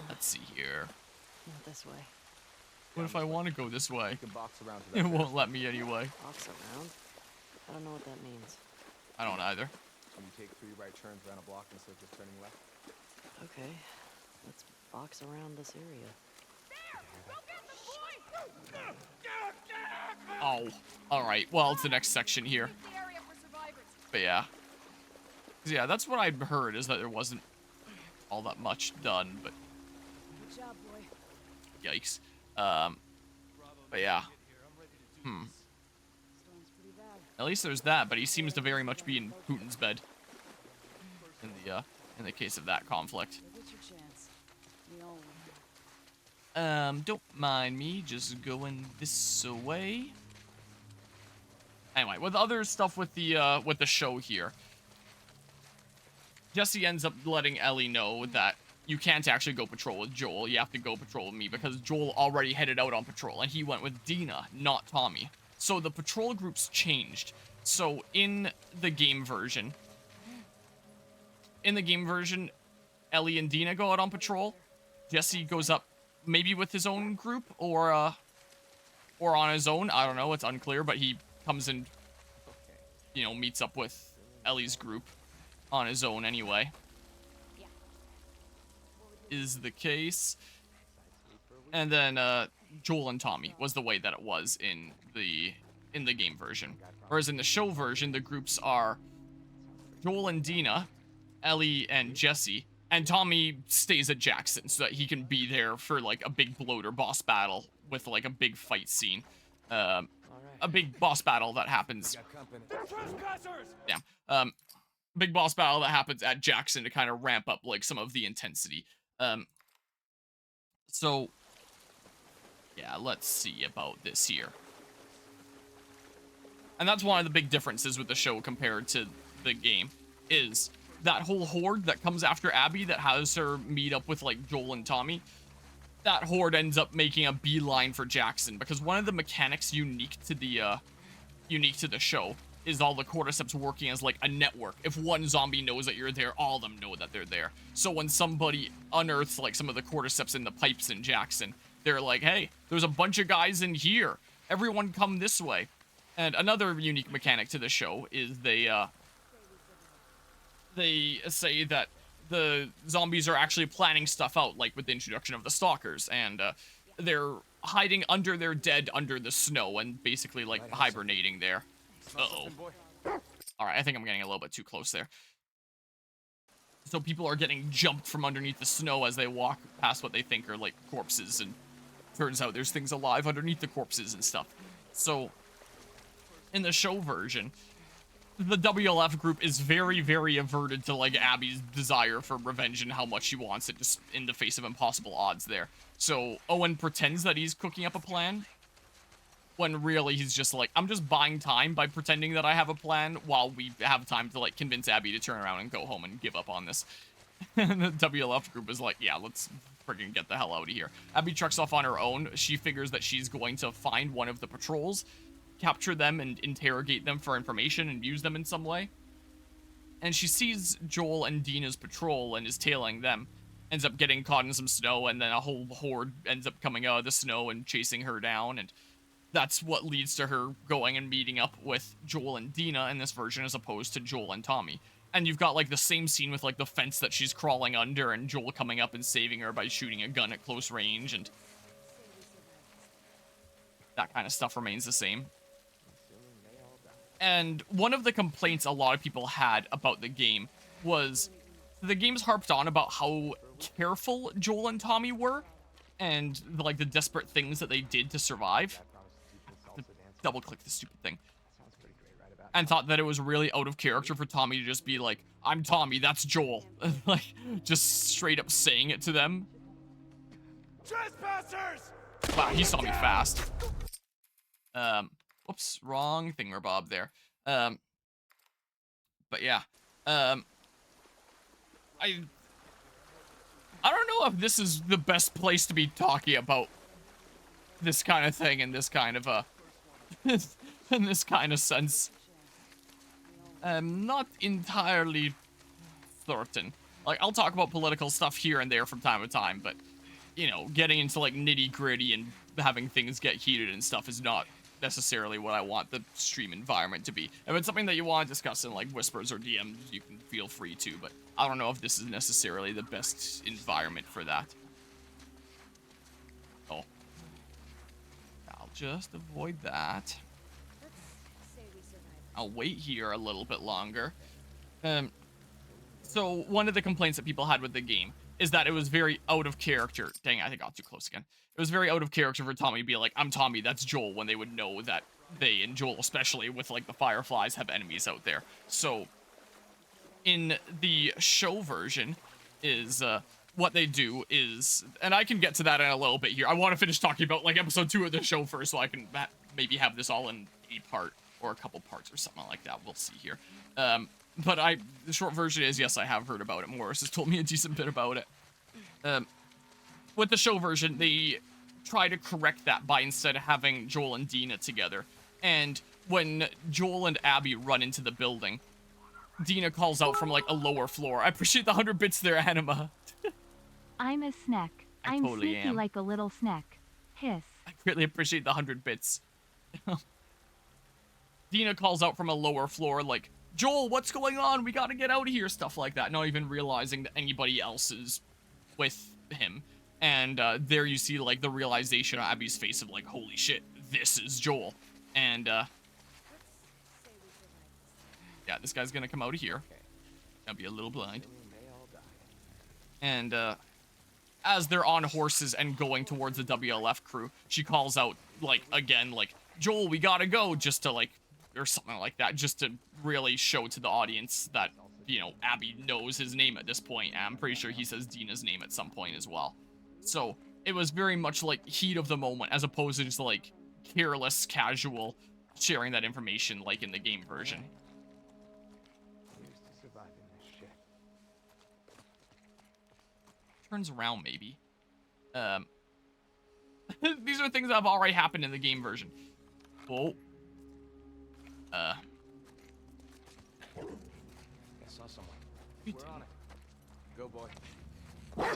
Let's see here. Not this way. What if I want to go this way? You can box around to It that won't let me anyway. Box around? I don't know what that means. I don't either. When you take 3 right turns around a block instead of just turning left. Okay, let's box around this area. Oh, alright. Well, it's the next section here. But yeah. Yeah, that's what I'd heard, is that there wasn't all that much done, but... Good job, boy. Yikes. But yeah. Storm's pretty bad. At least there's that, but he seems to very much be in Putin's bed. In the case of that conflict. You'll get your chance. We all will. Don't mind me just going this way. Anyway, with other stuff with the show here, Jesse ends up letting Ellie know that you can't actually go patrol with Joel. You have to go patrol with me because Joel already headed out on patrol and he went with Dina, not Tommy. So the patrol groups changed. So in the game version, Ellie and Dina go out on patrol. Jesse goes up maybe with his own group or on his own. I don't know. It's unclear, but he comes and, you know, meets up with Ellie's group on his own anyway. Is the case. And then Joel and Tommy was the way that it was in the game version. Whereas in the show version, the groups are Joel and Dina, Ellie and Jesse, and Tommy stays at Jackson so that he can be there for like a big bloater boss battle with like a big fight scene. A big boss battle that happens. Yeah. Big boss battle that happens at Jackson to kind of ramp up like some of the intensity. So yeah, let's see about this here. And that's one of the big differences with the show compared to the game, is that whole horde that comes after Abby that has her meet up with like Joel and Tommy. That horde ends up making a beeline for Jackson because one of the mechanics unique to the show is all the cordyceps working as like a network. If one zombie knows that you're there, all of them know that they're there. So when somebody unearths like some of the cordyceps in the pipes in Jackson, they're like, hey, there's a bunch of guys in here. Everyone come this way. And another unique mechanic to the show is they say that the zombies are actually planning stuff out, like with the introduction of the stalkers, and they're hiding under their dead under the snow and basically like hibernating there. Uh-oh. Alright, I think I'm getting a little bit too close there. So people are getting jumped from underneath the snow as they walk past what they think are like corpses, and turns out there's things alive underneath the corpses and stuff. So in the show version, the WLF group is very, very averted to like Abby's desire for revenge and how much she wants it, just in the face of impossible odds there. So Owen pretends that he's cooking up a plan, when really he's just like, I'm just buying time by pretending that I have a plan while we have time to like convince Abby to turn around and go home and give up on this. And the WLF group is like, yeah, let's friggin' get the hell out of here. Abby trucks off on her own. She figures that she's going to find one of the patrols, capture them and interrogate them for information and use them in some way. And she sees Joel and Dina's patrol and is tailing them. Ends up getting caught in some snow, and then a whole horde ends up coming out of the snow and chasing her down, and that's what leads to her going and meeting up with Joel and Dina in this version as opposed to Joel and Tommy. And you've got like the same scene with like the fence that she's crawling under and Joel coming up and saving her by shooting a gun at close range, and that kind of stuff remains the same. And one of the complaints a lot of people had about the game was the game's harped on about how careful Joel and Tommy were and like the desperate things that they did to survive. Double click the stupid thing. And thought that it was really out of character for Tommy to just be like, I'm Tommy, that's Joel. Like, just straight up saying it to them. Trespassers! Wow, he saw me fast. Whoops, wrong thingamabob there. But yeah. I don't know if this is the best place to be talking about this kind of thing in this kind of in this kind of sense. I'm not entirely certain. Like, I'll talk about political stuff here and there from time to time, but, you know, getting into, like, nitty-gritty and having things get heated and stuff is not necessarily what I want the stream environment to be. If it's something that you want to discuss in, like, whispers or DMs, you can feel free to, but I don't know if this is necessarily the best environment for that. Oh. I'll just avoid that. I'll wait here a little bit longer. So one of the complaints that people had with the game is that it was very out of character. Dang, I think I got too close again. It was very out of character for Tommy to be like, I'm Tommy, that's Joel, when they would know that they, and Joel especially, with like the Fireflies, have enemies out there. So in the show version is, what they do is, and I can get to that in a little bit here. I want to finish talking about like episode 2 of the show first, so I can maybe have this all in a part or a couple parts or something like that. We'll see here. But the short version is, yes, I have heard about it. Morris has told me a decent bit about it. With the show version, they try to correct that by instead of having Joel and Dina together. And when Joel and Abby run into the building, Dina calls out from like a lower floor. I appreciate the 100 bits there, Anima. I'm a snack. I'm totally sneaky am. like a little snack. Hiss. I greatly appreciate the 100 bits. Dina calls out from a lower floor like, Joel, what's going on? We gotta get out of here, stuff like that. Not even realizing that anybody else is with him. And there you see like the realization on Abby's face of like, holy shit, this is Joel. And yeah, this guy's gonna come out of here. Gonna be a little blind. And as they're on horses and going towards the WLF crew, she calls out like again, like, Joel, we gotta go, just to like, or something like that, just to really show to the audience that, you know, Abby knows his name at this point. And I'm pretty sure he says Dina's name at some point as well. So it was very much like heat of the moment, as opposed to just like careless, casual sharing that information like in the game version. Turns around, maybe. These are things that have already happened in the game version. Oh. I saw someone. We're on it. Go, boy. Dang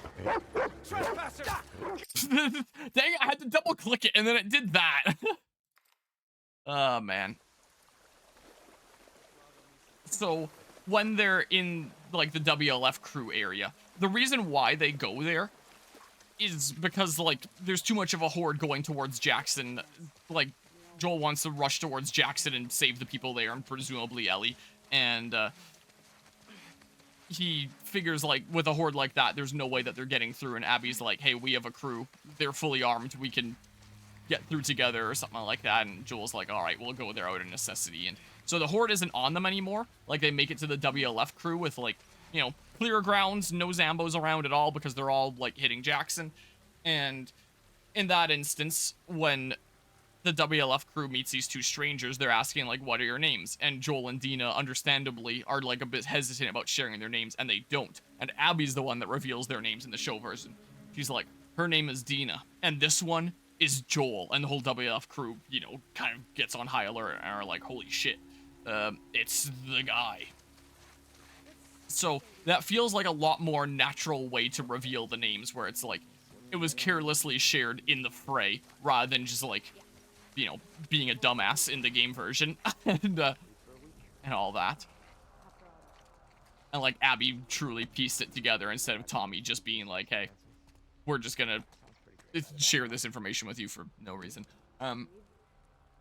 it, I had to double click it and then it did that. Oh, man. So, when they're in, like, the WLF crew area, the reason why they go there is because, like, there's too much of a horde going towards Jackson. Like, Joel wants to rush towards Jackson and save the people there, and presumably Ellie. And, he figures, like, with a horde like that, there's no way that they're getting through, and Abby's like, hey, we have a crew. They're fully armed. We can get through together, or something like that. And Joel's like, all right, we'll go there out of necessity. And so the horde isn't on them anymore. Like, they make it to the WLF crew with, like, you know, clear grounds, no Zambos around at all, because they're all, like, hitting Jackson. And in that instance, when the WLF crew meets these two strangers, they're asking, like, what are your names? And Joel and Dina, understandably, are, like, a bit hesitant about sharing their names, and they don't. And Abby's the one that reveals their names in the show version. She's like, her name is Dina, and this one is Joel. And the whole WLF crew, you know, kind of gets on high alert and are like, holy shit, it's the guy. So that feels like a lot more natural way to reveal the names, where it's like, it was carelessly shared in the fray, rather than just, like, you know, being a dumbass in the game version, and all that. And, like, Abby truly pieced it together instead of Tommy just being like, hey, we're just gonna share this information with you for no reason.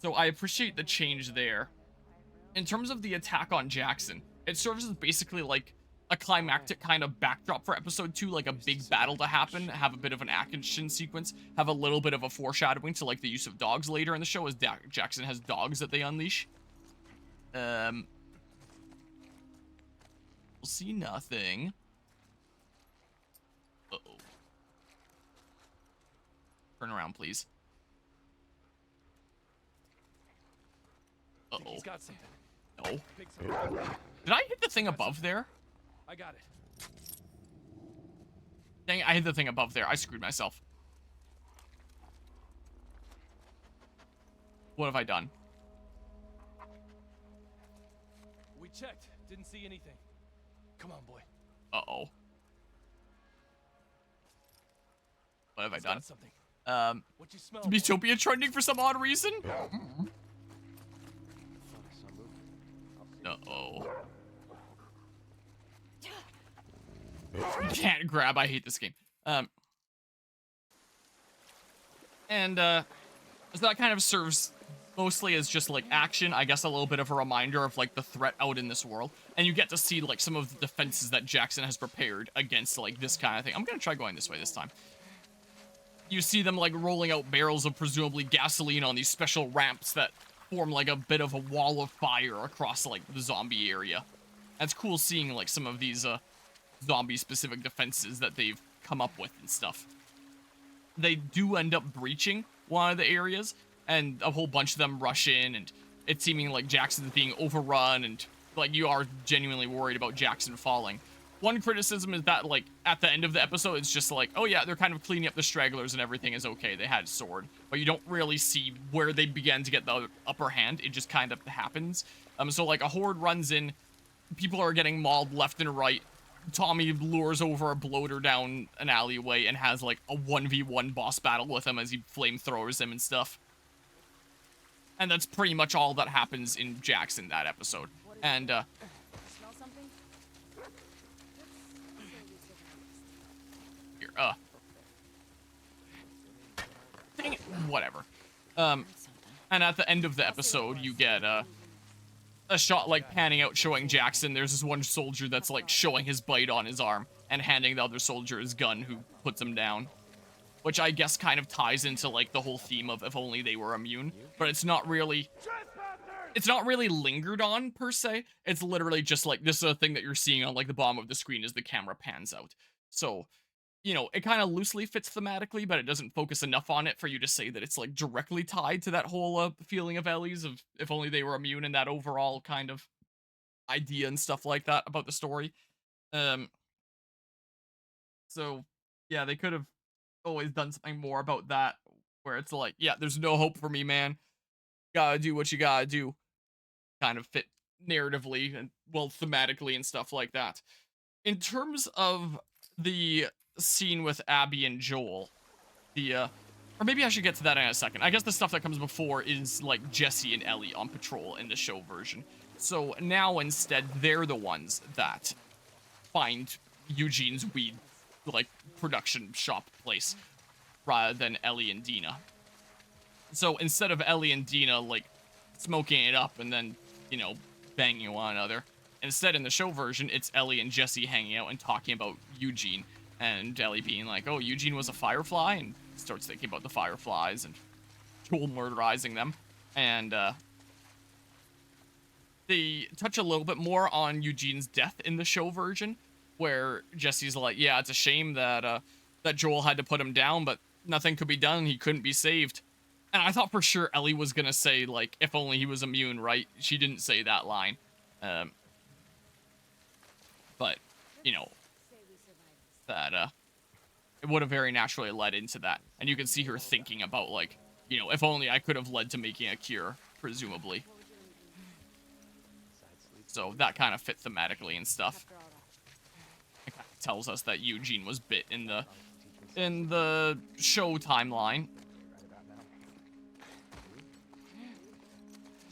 So I appreciate the change there. In terms of the attack on Jackson, it serves as basically, like, a climactic kind of backdrop for episode 2, like a big battle to happen, have a bit of an action sequence, have a little bit of a foreshadowing to, like, the use of dogs later in the show, as Jackson has dogs that they unleash. We'll see nothing. Uh-oh. Turn around, please. Uh-oh. He's got something. No. Did I hit the thing above there? I got it. Dang it, I hit the thing above there. I screwed myself. What have I done? We checked. Didn't see anything. Come on, boy. Uh-oh. What have I done? Something. What you smell? Utopia trending for some odd reason? Uh-oh. Can't grab. I hate this game. So that kind of serves mostly as just like action, I guess a little bit of a reminder of like the threat out in this world, and you get to see like some of the defenses that Jackson has prepared against like this kind of thing. I'm gonna try going this way this time. You see them like rolling out barrels of presumably gasoline on these special ramps that form like a bit of a wall of fire across like the zombie area. That's cool seeing like some of these zombie specific defenses that they've come up with and stuff. They do end up breaching one of the areas, and a whole bunch of them rush in, and it's seeming like Jackson's being overrun, and like you are genuinely worried about Jackson falling. One criticism is that like at the end of the episode, it's just like, oh yeah, they're kind of cleaning up the stragglers and everything is okay. They had a sword, but you don't really see where they began to get the upper hand. It just kind of happens. So like a horde runs in, people are getting mauled left and right. Tommy lures over a bloater down an alleyway and has like a 1v1 boss battle with him as he flamethrowers him and stuff. And that's pretty much all that happens in Jackson that episode. And Smell something? here, dang it, whatever. And at the end of the episode, you get a shot like panning out showing Jackson. There's this one soldier that's like showing his bite on his arm and handing the other soldier his gun who puts him down, which I guess kind of ties into like the whole theme of if only they were immune, but it's not really lingered on per se. It's literally just like this is a thing that you're seeing on like the bottom of the screen as the camera pans out. So, you know, it kind of loosely fits thematically, but it doesn't focus enough on it for you to say that it's like directly tied to that whole feeling of Ellie's of if only they were immune and that overall kind of idea and stuff like that about the story. So yeah, they could have always done something more about that where it's like, yeah, there's no hope for me, man. Gotta do what you gotta do. Kind of fit narratively and well thematically and stuff like that. In terms of the scene with Abby and Joel, or maybe I should get to that in a second. I guess the stuff that comes before is like Jesse and Ellie on patrol in the show version. So now instead they're the ones that find Eugene's weed like production shop place rather than Ellie and Dina. So instead of Ellie and Dina like smoking it up and then, you know, banging one another, instead in the show version it's Ellie and Jesse hanging out and talking about Eugene. And Ellie being like, oh, Eugene was a firefly, and starts thinking about the fireflies and Joel murderizing them. And they touch a little bit more on Eugene's death in the show version, where Jesse's like, yeah, it's a shame that that Joel had to put him down, but nothing could be done. He couldn't be saved. And I thought for sure Ellie was going to say, like, if only he was immune, right? She didn't say that line. But, you know, that it would have very naturally led into that. And you can see her thinking about, like, you know, if only I could have led to making a cure, presumably. So that kind of fit thematically and stuff. It kind of tells us that Eugene was bit in the show timeline.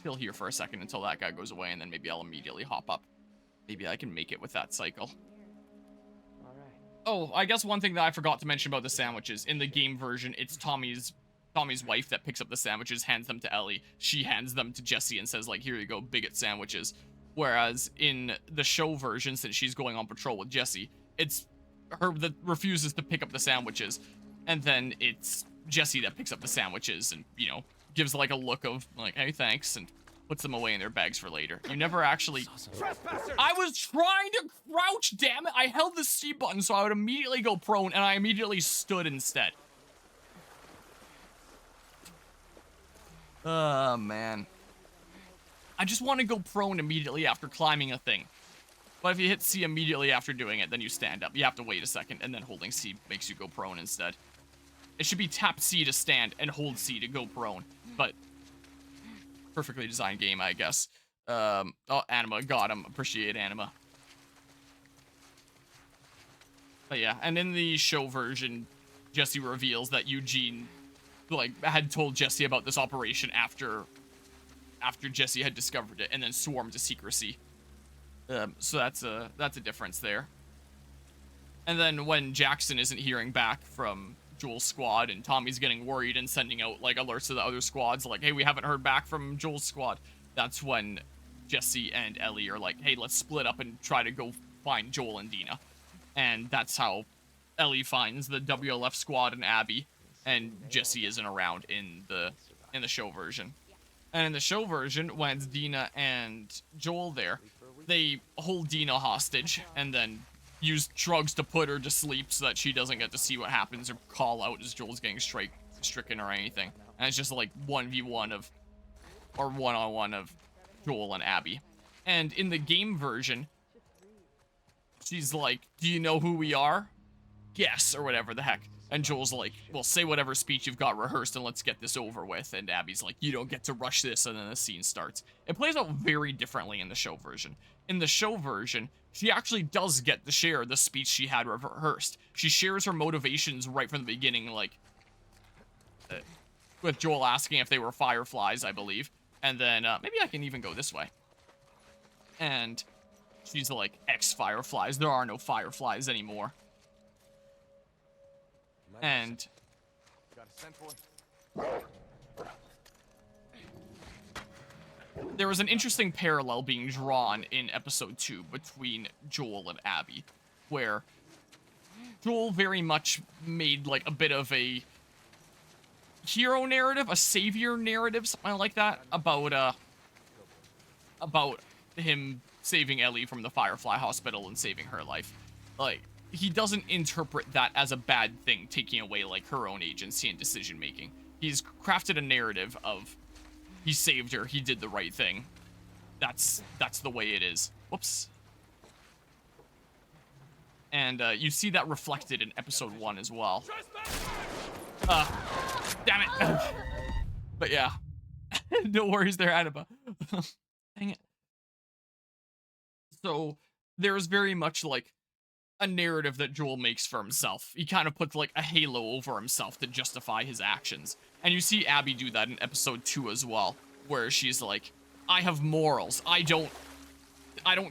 Chill here for a second until that guy goes away, and then maybe I'll immediately hop up. Maybe I can make it with that cycle. Oh, I guess one thing that I forgot to mention about the sandwiches. In the game version, it's Tommy's wife that picks up the sandwiches, hands them to Ellie. She hands them to Jesse and says, like, here you go, bigot sandwiches. Whereas in the show version, since she's going on patrol with Jesse, it's her that refuses to pick up the sandwiches. And then it's Jesse that picks up the sandwiches and, you know, gives like a look of like, hey, thanks, and puts them away in their bags for later. You never actually... I was trying to crouch, damn it! I held the C button so I would immediately go prone, and I immediately stood instead. Oh, man. I just want to go prone immediately after climbing a thing. But if you hit C immediately after doing it, then you stand up. You have to wait a second, and then holding C makes you go prone instead. It should be tap C to stand and hold C to go prone. But... perfectly designed game, I guess. Oh, Anima, got him. Appreciate Anima. But yeah, and in the show version, Jesse reveals that Eugene, like, had told Jesse about this operation after Jesse had discovered it, and then sworn to secrecy. So that's a difference there. And then when Jackson isn't hearing back from Joel's squad, and Tommy's getting worried and sending out, like, alerts to the other squads, like, hey, we haven't heard back from Joel's squad, that's when Jesse and Ellie are like, hey, let's split up and try to go find Joel and Dina. And that's how Ellie finds the WLF squad and Abby, and Jesse isn't around in the show version. And in the show version, when it's Dina and Joel there, they hold Dina hostage and then use drugs to put her to sleep so that she doesn't get to see what happens or call out as Joel's getting stricken or anything. And it's just like 1v1 or one-on-one of Joel and Abby. And in the game version, she's like, do you know who we are? Guess, or whatever the heck. And Joel's like, well, say whatever speech you've got rehearsed and let's get this over with. And Abby's like, you don't get to rush this, and then the scene starts. It plays out very differently in the show version. In the show version, she actually does get to share the speech she had rehearsed. She shares her motivations right from the beginning, like, with Joel asking if they were fireflies, I believe. And then, maybe I can even go this way. And she's like, ex-fireflies, there are no fireflies anymore. And there was an interesting parallel being drawn in episode 2 between Joel and Abby, where Joel very much made like a bit of a hero narrative, a savior narrative, something like that, about him saving Ellie from the Firefly Hospital and saving her life. Like, he doesn't interpret that as a bad thing, taking away, like, her own agency and decision-making. He's crafted a narrative of, he saved her, he did the right thing. That's the way it is. Whoops. And, you see that reflected in episode 1 as well. Damn it. But yeah. No worries there, Annabelle. Dang it. So, there's very much, like, a narrative that Joel makes for himself. He kind of puts like a halo over himself to justify his actions. And you see Abby do that in episode 2 as well, where she's like, I have morals. I don't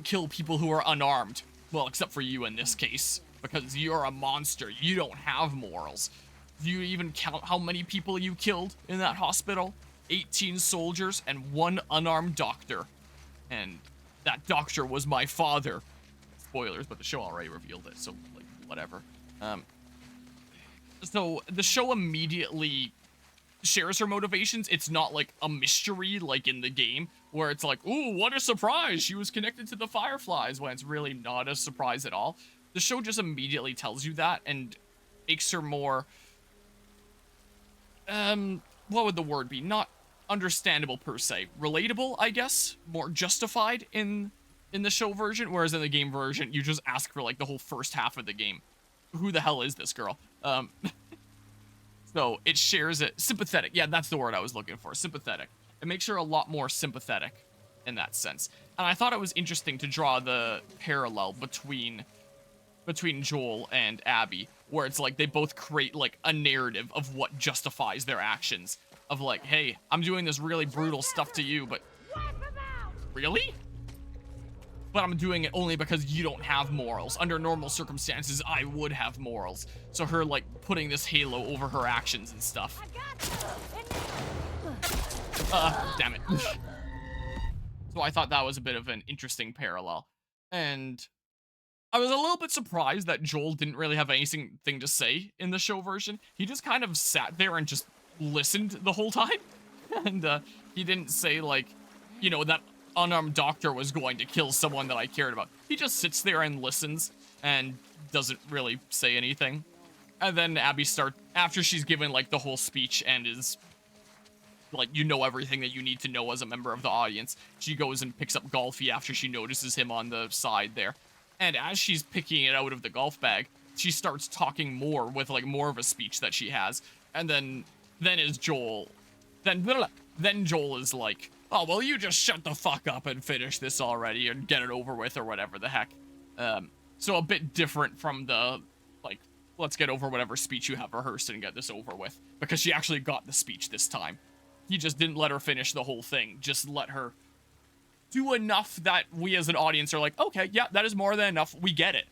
kill people who are unarmed. Well, except for you in this case, because you're a monster. You don't have morals. Do you even count how many people you killed in that hospital? 18 soldiers and 1 unarmed doctor. And that doctor was my father. Spoilers, but the show already revealed it, so, like, whatever. So, the show immediately shares her motivations. It's not, like, a mystery, like in the game, where it's like, ooh, what a surprise, she was connected to the Fireflies, when it's really not a surprise at all. The show just immediately tells you that, and makes her more, what would the word be? Not understandable, per se. Relatable, I guess? More justified in the show version, whereas in the game version, you just ask for, like, the whole first half of the game. Who the hell is this girl? So, it shares it. Sympathetic. Yeah, that's the word I was looking for. Sympathetic. It makes her a lot more sympathetic in that sense. And I thought it was interesting to draw the parallel between Joel and Abby, where it's like they both create, like, a narrative of what justifies their actions. Of, like, hey, I'm doing this really brutal stuff to you, but... Really? But I'm doing it only because you don't have morals. Under normal circumstances, I would have morals. So her, like, putting this halo over her actions and stuff. Damn it. So I thought that was a bit of an interesting parallel. And I was a little bit surprised that Joel didn't really have anything to say in the show version. He just kind of sat there and just listened the whole time. And he didn't say, like, you know, that unarmed doctor was going to kill someone that I cared about. He just sits there and listens and doesn't really say anything. And then Abby after she's given, like, the whole speech and is, like, you know everything that you need to know as a member of the audience, she goes and picks up Golfy after she notices him on the side there. And as she's picking it out of the golf bag, she starts talking more with, like, more of a speech that she has. And then Joel is like, oh, well, you just shut the fuck up and finish this already and get it over with or whatever the heck. So a bit different from the, like, let's get over whatever speech you have rehearsed and get this over with. Because she actually got the speech this time. He just didn't let her finish the whole thing. Just let her do enough that we as an audience are like, okay, yeah, that is more than enough. We get it.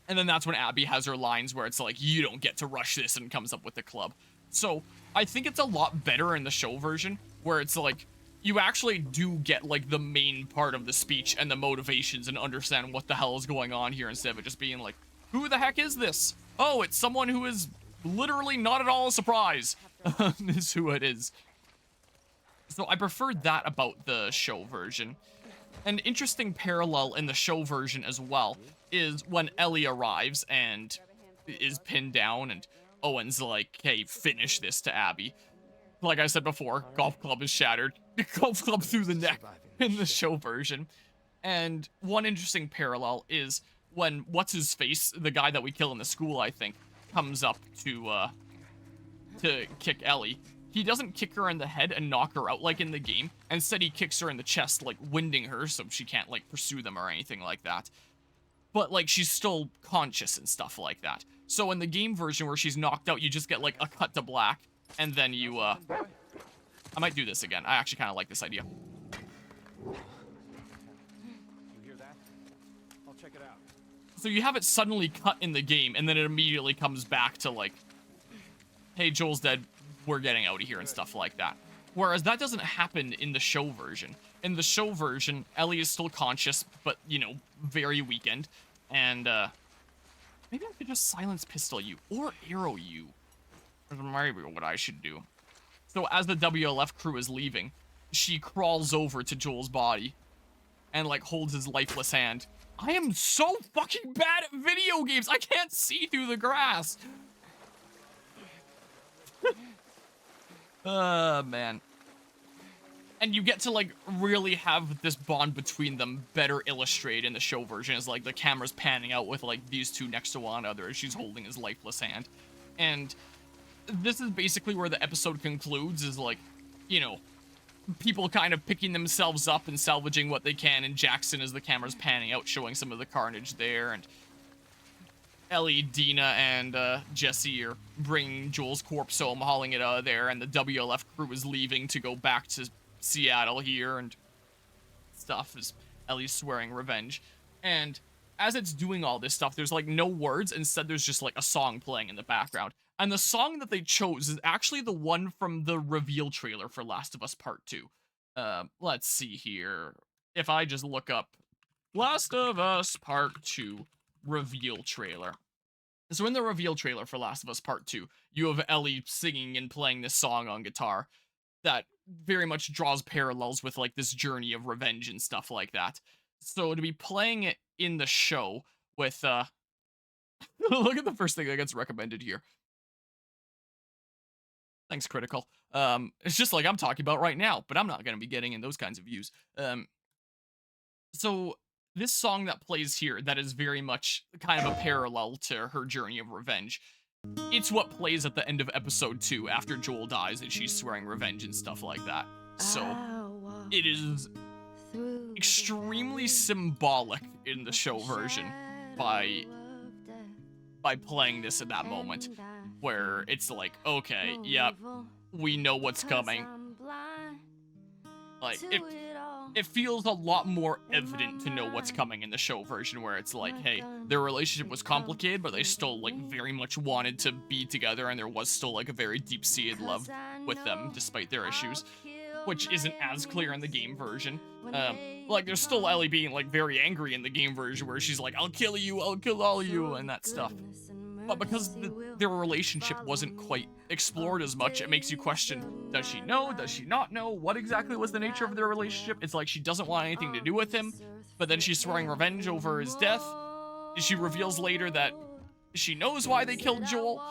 And then that's when Abby has her lines where it's like, you don't get to rush this, and comes up with the club. So I think it's a lot better in the show version, where it's like, you actually do get like the main part of the speech and the motivations and understand what the hell is going on here, instead of it just being like, who the heck is this? Oh, it's someone who is literally not at all a surprise. Is who it is. So I preferred that about the show version. An interesting parallel in the show version as well is when Ellie arrives and is pinned down, and Owen's like, hey, finish this to Abby. Like I said before, golf club is shattered. Golf club through the neck in the show version. And one interesting parallel is when what's-his-face, the guy that we kill in the school, I think, comes up to kick Ellie. He doesn't kick her in the head and knock her out like in the game. Instead, he kicks her in the chest, like, winding her so she can't, like, pursue them or anything like that. But, like, she's still conscious and stuff like that. So in the game version where she's knocked out, you just get, like, a cut to black. And then you, I might do this again. I actually kind of like this idea. You hear that? I'll check it out. So you have it suddenly cut in the game, and then it immediately comes back to, like, hey, Joel's dead. We're getting out of here and stuff like that. Whereas that doesn't happen in the show version. In the show version, Ellie is still conscious, but, you know, very weakened. And, maybe I could just silence pistol you, or arrow you. Or maybe what I should do. So as the WLF crew is leaving, she crawls over to Joel's body and, like, holds his lifeless hand. I am so fucking bad at video games! I can't see through the grass! Man. And you get to, like, really have this bond between them better illustrated in the show version, as, like, the camera's panning out with, like, these two next to one another as she's holding his lifeless hand. And this is basically where the episode concludes, is, like, you know, people kind of picking themselves up and salvaging what they can, and Jackson, as the camera's panning out, showing some of the carnage there, and Ellie, Dina, and Jesse are bringing Joel's corpse home, hauling it out of there, and the WLF crew is leaving to go back to Seattle here, and stuff, as Ellie's swearing revenge. And as it's doing all this stuff, there's, like, no words. Instead, there's just, like, a song playing in the background. And the song that they chose is actually the one from the reveal trailer for Last of Us Part 2. Let's see here. If I just look up Last of Us Part 2 reveal trailer. So in the reveal trailer for Last of Us Part 2, you have Ellie singing and playing this song on guitar that very much draws parallels with, like, this journey of revenge and stuff like that. So to be playing it in the show with, look at the first thing that gets recommended here. Thanks, Critical. It's just like I'm talking about right now, but I'm not going to be getting in those kinds of views. So this song that plays here, that is very much kind of a parallel to her journey of revenge. It's what plays at the end of episode 2 after Joel dies and she's swearing revenge and stuff like that. So it is extremely symbolic in the show version by playing this at that moment, where it's like, okay, yep, we know what's coming. Like, it feels a lot more evident to know what's coming in the show version, where it's like, hey, their relationship was complicated, but they still, like, very much wanted to be together, and there was still, like, a very deep-seated love with them, despite their issues, which isn't as clear in the game version. Like, there's still Ellie being, like, very angry in the game version, where she's like, I'll kill you, I'll kill all of you, and that stuff. But because their relationship wasn't quite explored as much, it makes you question, does she know? Does she not know? What exactly was the nature of their relationship? It's like she doesn't want anything to do with him, but then she's swearing revenge over his death. She reveals later that she knows why they killed Joel,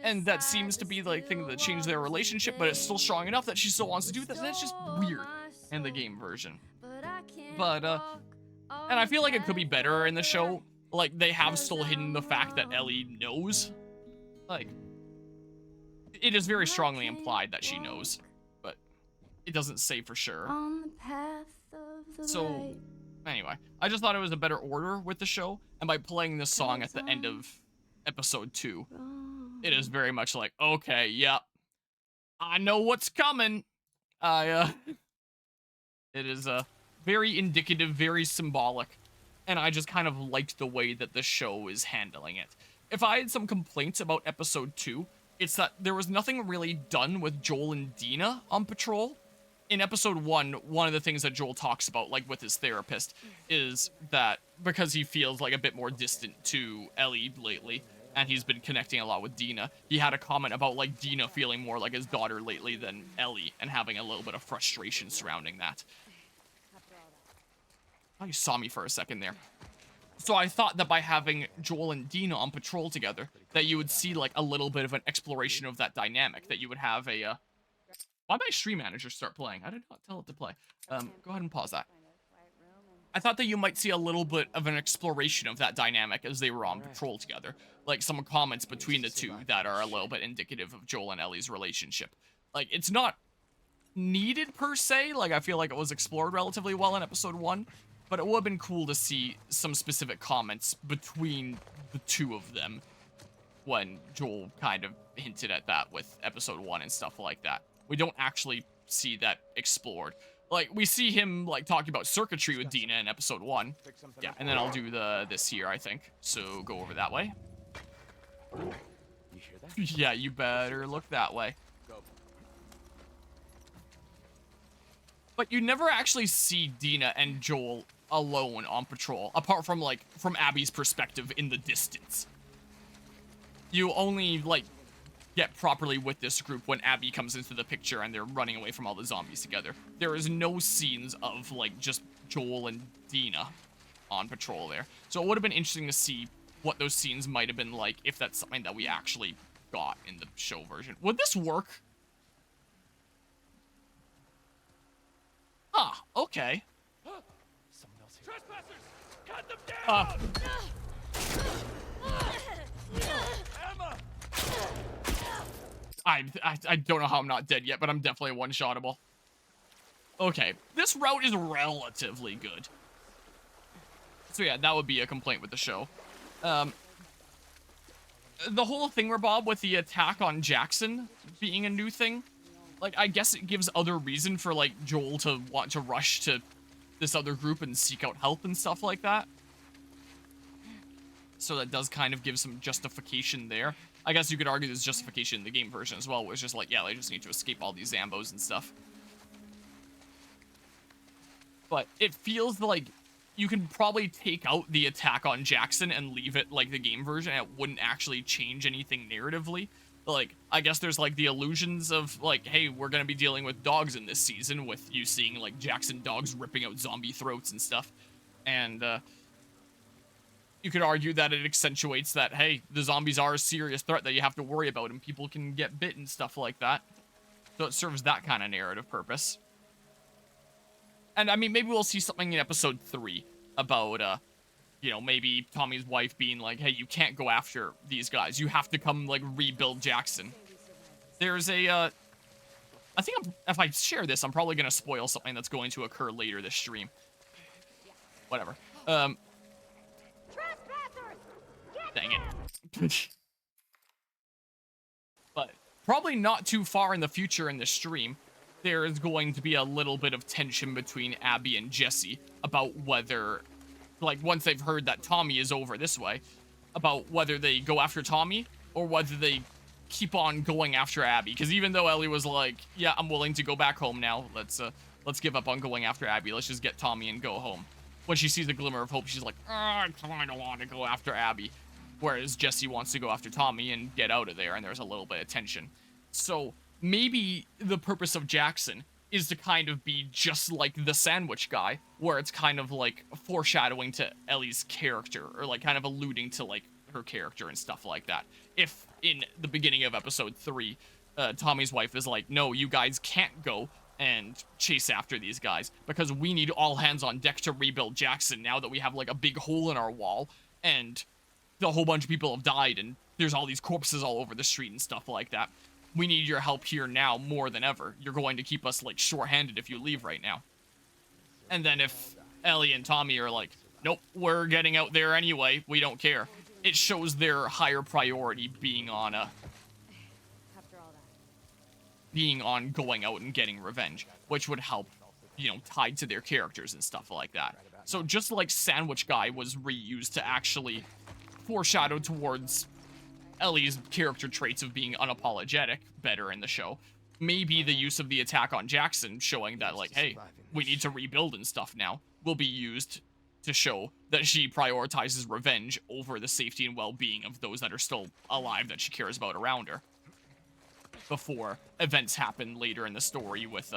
and that seems to be the thing that changed their relationship, but it's still strong enough that she still wants to do that. That's just weird in the game version. But, and I feel like it could be better in the show. Like, they have still hidden the fact that Ellie knows. Like, it is very strongly implied that she knows, but it doesn't say for sure. So, anyway, I just thought it was a better order with the show, and by playing this song at the end of episode 2. Oh. It is very much like, okay, yep, I know what's coming. It is very indicative, very symbolic, and I just kind of liked the way that the show is handling it. If I had some complaints about episode 2, it's that there was nothing really done with Joel and Dina on patrol. In episode 1, one of the things that Joel talks about, like with his therapist, is that because he feels like a bit more distant to Ellie lately, and he's been connecting a lot with Dina, he had a comment about like Dina feeling more like his daughter lately than Ellie, and having a little bit of frustration surrounding that. Oh, you saw me for a second there. So I thought that by having Joel and Dina on patrol together, that you would see like a little bit of an exploration of that dynamic, that you would have a, why my stream manager start playing? I did not tell it to play. Go ahead and pause that. I thought that you might see a little bit of an exploration of that dynamic as they were on patrol together. Like some comments between the two that are a little bit indicative of Joel and Ellie's relationship. Like, it's not needed per se, like I feel like it was explored relatively well in episode 1, but it would have been cool to see some specific comments between the two of them when Joel kind of hinted at that with episode 1 and stuff like that. We don't actually see that explored. Like, we see him, like, talking about circuitry with Dina in episode 1. Yeah, and then I'll do this here, I think. So, go over that way. You hear that? Yeah, you better look that way. But you never actually see Dina and Joel alone on patrol, apart from, like, from Abby's perspective in the distance. You only, like, get properly with this group when Abby comes into the picture and they're running away from all the zombies together. There is no scenes of, like, just Joel and Dina on patrol there. So it would have been interesting to see what those scenes might have been like if that's something that we actually got in the show version. Would this work? Huh, okay. Someone else here. Trespassers! Cut them down! Emma! I don't know how I'm not dead yet, but I'm definitely one-shottable. Okay, this route is relatively good. So yeah, that would be a complaint with the show. The whole thing, Bob, with the attack on Jackson being a new thing, like, I guess it gives other reason for, like, Joel to want to rush to this other group and seek out help and stuff like that. So that does kind of give some justification there. I guess you could argue there's justification in the game version as well, where it's just like, yeah, they just need to escape all these Zambos and stuff. But it feels like you can probably take out the attack on Jackson and leave it like the game version, and it wouldn't actually change anything narratively. Like, I guess there's, like, the illusions of, like, hey, we're gonna be dealing with dogs in this season, with you seeing, like, Jackson dogs ripping out zombie throats and stuff. And, you could argue that it accentuates that, hey, the zombies are a serious threat that you have to worry about, and people can get bit and stuff like that. So it serves that kind of narrative purpose. And, I mean, maybe we'll see something in episode 3 about, you know, maybe Tommy's wife being like, hey, you can't go after these guys. You have to come, like, rebuild Jackson. There's a, I think if I share this, I'm probably going to spoil something that's going to occur later this stream. Whatever. Dang it. But probably not too far in the future in this stream, there is going to be a little bit of tension between Abby and Jesse about whether, like, once they've heard that Tommy is over this way, about whether they go after Tommy or whether they keep on going after Abby. Because even though Ellie was like, yeah, I'm willing to go back home now, let's give up on going after Abby, let's just get Tommy and go home. When she sees a glimmer of hope, she's like, I kind of want to go after Abby. Whereas Jesse wants to go after Tommy and get out of there, and there's a little bit of tension. So maybe the purpose of Jackson is to kind of be just like the sandwich guy, where it's kind of like foreshadowing to Ellie's character, or like kind of alluding to like her character and stuff like that. If in the beginning of episode 3, Tommy's wife is like, no, you guys can't go and chase after these guys because we need all hands on deck to rebuild Jackson now that we have like a big hole in our wall and a whole bunch of people have died and there's all these corpses all over the street and stuff like that. We need your help here now more than ever. You're going to keep us, like, short-handed if you leave right now. And then if Ellie and Tommy are like, nope, we're getting out there anyway, we don't care. it shows their higher priority being on After all that. being on going out and getting revenge, which would help, you know, tied to their characters and stuff like that. So just like Sandwich Guy was reused to actually foreshadow towards Ellie's character traits of being unapologetic better in the show, maybe the use of the attack on Jackson showing that, like, hey, we need to rebuild and stuff now, will be used to show that she prioritizes revenge over the safety and well-being of those that are still alive that she cares about around her, before events happen later in the story with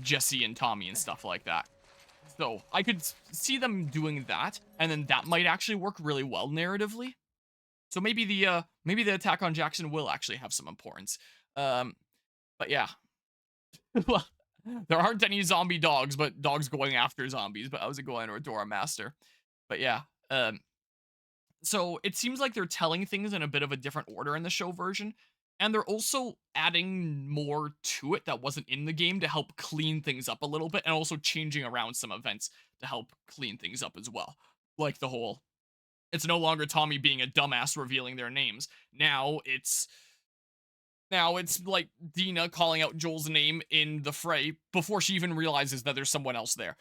Jesse and Tommy and stuff like that. So I could see them doing that, and then that might actually work really well narratively. So maybe the attack on Jackson will actually have some importance. But yeah. Well, there aren't any zombie dogs, but dogs going after zombies. But how's it going, or Dora Master? But yeah. So it seems like they're telling things in a bit of a different order in the show version. And they're also adding more to it that wasn't in the game to help clean things up a little bit, and also changing around some events to help clean things up as well. Like the whole, it's no longer Tommy being a dumbass revealing their names. Now it's like Dina calling out Joel's name in the fray before she even realizes that there's someone else there.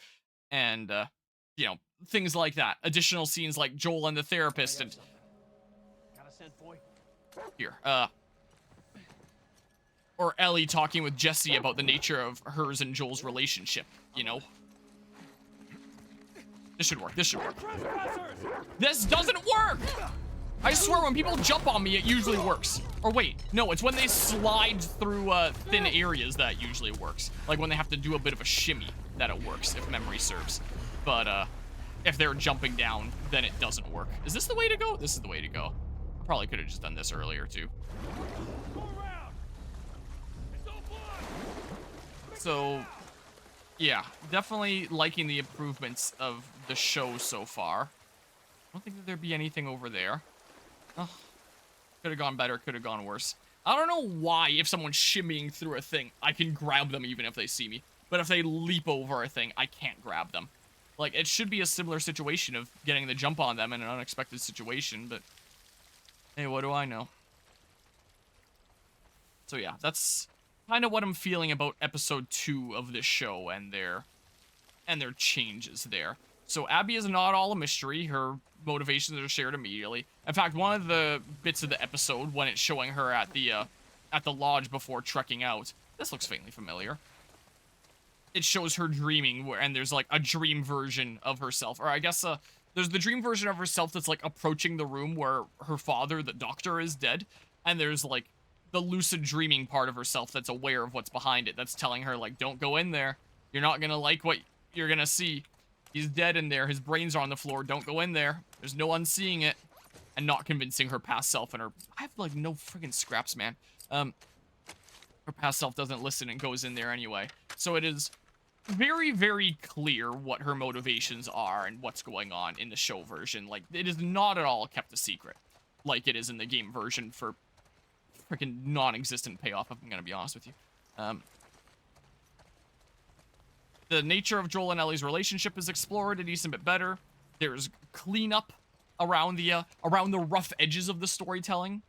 And, you know, things like that. Additional scenes like Joel and the therapist and... Got a scent, boy? Here, or Ellie talking with Jesse about the nature of hers and Joel's relationship, you know? This should work, this should work. This doesn't work! I swear, when people jump on me, it usually works. Or wait, no, it's when they slide through thin areas that usually works. Like when they have to do a bit of a shimmy that it works, if memory serves. But if they're jumping down, then it doesn't work. Is this the way to go? This is the way to go. I probably could have just done this earlier too. So, yeah, definitely liking the improvements of the show so far. I don't think that there'd be anything over there. Oh, could have gone better, could have gone worse. I don't know why, if someone's shimmying through a thing, I can grab them even if they see me. But if they leap over a thing, I can't grab them. Like, it should be a similar situation of getting the jump on them in an unexpected situation, but... hey, what do I know? So yeah, that's kind of what I'm feeling about episode 2 of this show and their changes there. So Abby is not all a mystery. Her motivations are shared immediately. In fact, one of the bits of the episode when it's showing her at the lodge before trekking out, this looks faintly familiar. It shows her dreaming, and there's like a dream version of herself, or I guess there's the dream version of herself that's like approaching the room where her father, the doctor, is dead, and there's like the lucid dreaming part of herself that's aware of what's behind it, that's telling her, like, don't go in there. You're not gonna like what you're gonna see. He's dead in there. His brains are on the floor. Don't go in there. There's no unseeing it. And not convincing her past self and her... I have, like, no freaking scraps, man. Her past self doesn't listen and goes in there anyway. So it is very, very clear what her motivations are and what's going on in the show version. Like, it is not at all kept a secret like it is in the game version for freaking non-existent payoff, if I'm gonna be honest with you. The nature of Joel and Ellie's relationship is explored a decent bit better. There's cleanup around the rough edges of the storytelling.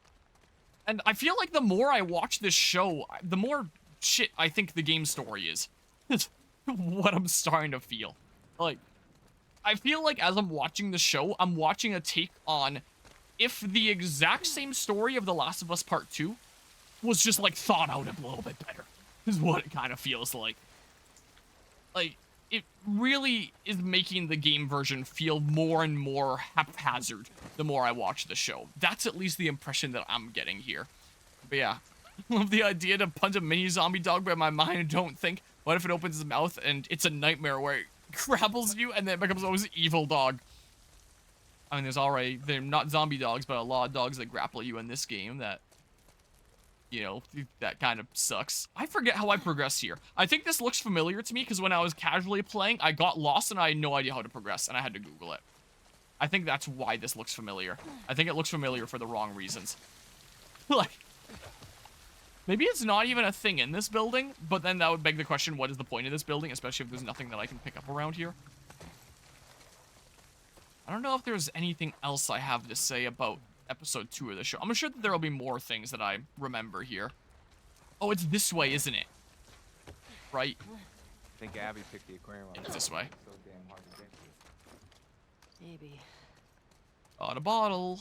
And I feel like the more I watch this show, the more shit I think the game story is. It's what I'm starting to feel. Like, I feel like as I'm watching the show, I'm watching a take on if the exact same story of The Last of Us Part 2 was just, like, thought out a little bit better, is what it kind of feels like. Like, it really is making the game version feel more and more haphazard the more I watch the show. That's at least the impression that I'm getting here. But yeah, I love the idea to punch a mini zombie dog, but in my mind don't think, what if it opens its mouth and it's a nightmare where it grapples you and then it becomes always evil dog? I mean, they're not zombie dogs, but a lot of dogs that grapple you in this game that, you know, that kind of sucks. I forget how I progress here. I think this looks familiar to me because when I was casually playing, I got lost and I had no idea how to progress and I had to Google it. I think that's why this looks familiar. I think it looks familiar for the wrong reasons. Like, maybe it's not even a thing in this building, but then that would beg the question, what is the point of this building, especially if there's nothing that I can pick up around here? I don't know if there's anything else I have to say about episode 2 of the show. I'm sure that there will be more things that I remember here. Oh, it's this way, isn't it? Right? I think Abby picked the aquarium up. It's this way. So damn hard to get to. Maybe. Got a bottle.